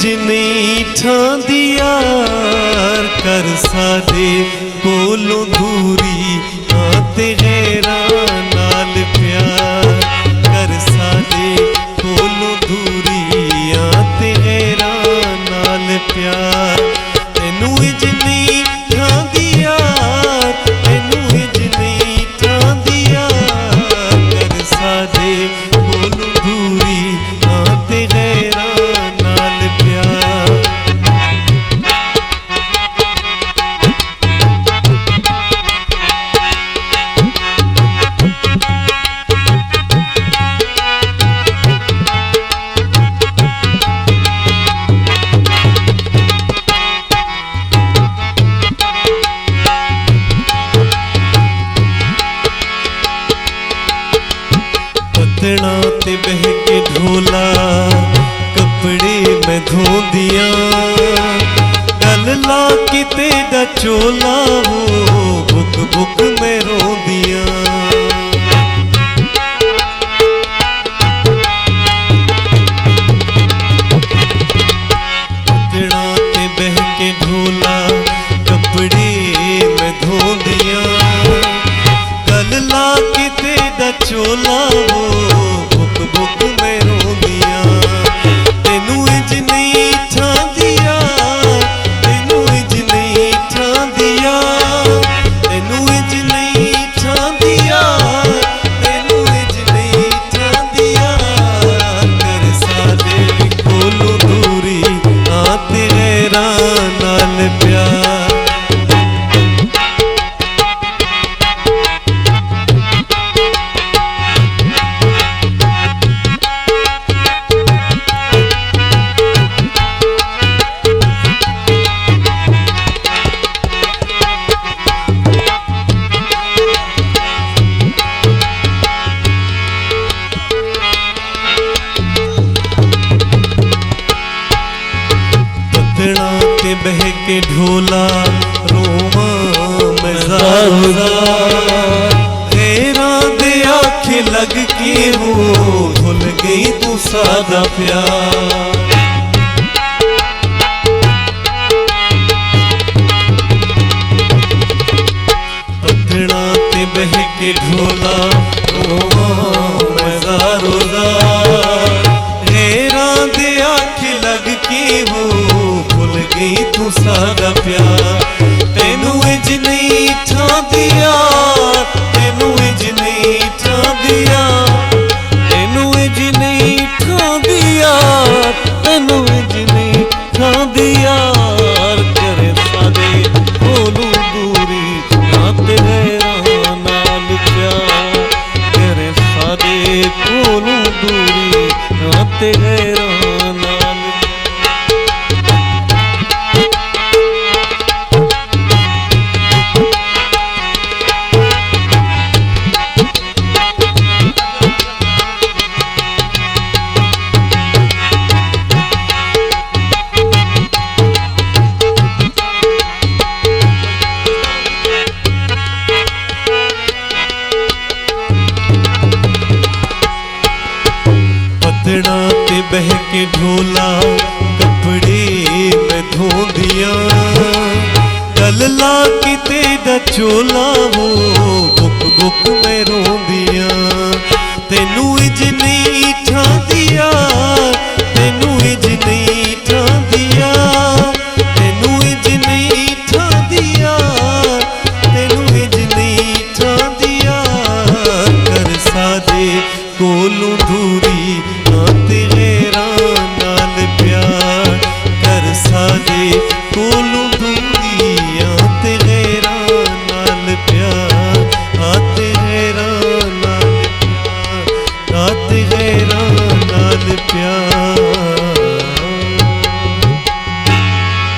जिनी ठांदी यार कर सादे कोलों दूरी आते गैरा नाल प्यार कर सादे कोलों दूरी आते गैरा नाल प्यार तेनू जिनी ठांदी यार तेनू जिनी ठांदी यार कर सादे कोलों दूरी आते गैरा नाल प्यार पतड़ा ते बह के ढोला कपड़े मैं धोंदिया गल ला के तेरा चोला हो बुक बुक मैं रोंदिया पतड़ा ते बह के ढोला कपड़े मैं धोंदिया गल ला के तेरा चोला हो बुक बुक मैं रोंदिया तेनू इंज नहीं ठांदिया तेनू इंज नहीं ठांदिया तेनू इंज नहीं ठांदिया तेनू इंज नहीं ठांदिया कर सादे कोलों दूरी आते गैरा नाल प्यार पतड़ा ते बह के ढोला रोवा मैं तेरा दे आँखें लग के हो भूल गई तू सादा प्यार पतड़ा ते बह के ढोला रोवा मैं तेरा दे आँखें लग के हो भूल गई तू सादा प्यार तेनू इंज नहीं ठांदिया तेनू इंज नहीं ठांदिया तेनू इंज नहीं ठांदिया तेनू इंज नहीं ठांदिया करे सादे कोलों दूरी आते गैरा नाल प्यार करे सादे कोलों दूरी आते गैरा नाल पतड़ा ते बह के ढोला कपड़े मैं धोंदिया गल ला के तेरा चोला हो बुक बुक मैं रोंदिया तेनू इंज नहीं